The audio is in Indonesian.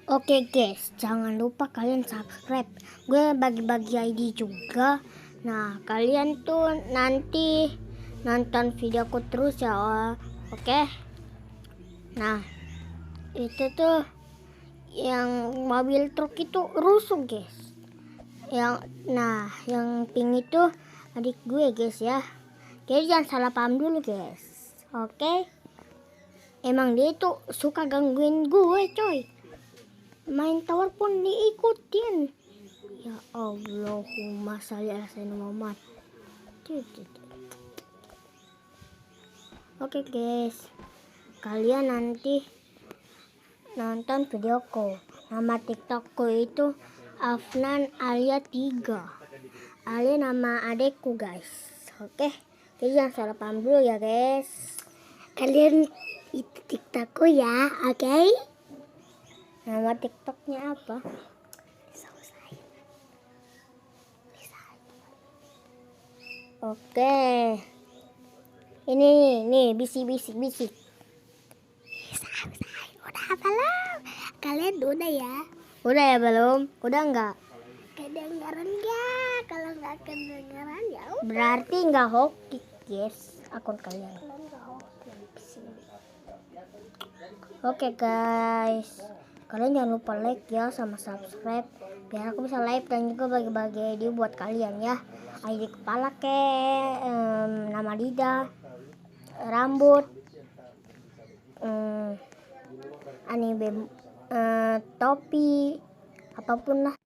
Oke guys, jangan lupa kalian subscribe. Gue bagi-bagi ID juga. Nah, kalian tuh nanti nonton videoku terus ya. Oke. Nah, itu tuh yang mobil truk itu rusuh guys. Yang pink itu adik gue guys ya. Jadi jangan salah paham dulu guys. Oke. Emang dia itu suka gangguin gue coy. Main tower pun diikutin. Ya Allahumma sholli ala sayyidina Muhammad. Oke guys, kalian nanti nonton videoku. Nama tiktokku itu Afnan Alia 3. Alia nama adekku guys. Oke, jadi jangan salah paham dulu ya guys. Kalian itu tiktokku ya, oke? Nama tiktoknya apa? Oke. Ini nih bisik. Udah belum? Kalian udah ya? Udah ya belum? Udah enggak? Kedengaran enggak? Kalau enggak kedengaran ya udah. Berarti enggak hoki guys akun kalian. Oke guys. Kalian jangan lupa like ya sama subscribe biar aku bisa live dan juga bagi-bagi ide buat kalian ya. ID kepala nama lidah, rambut, topi, apapun lah.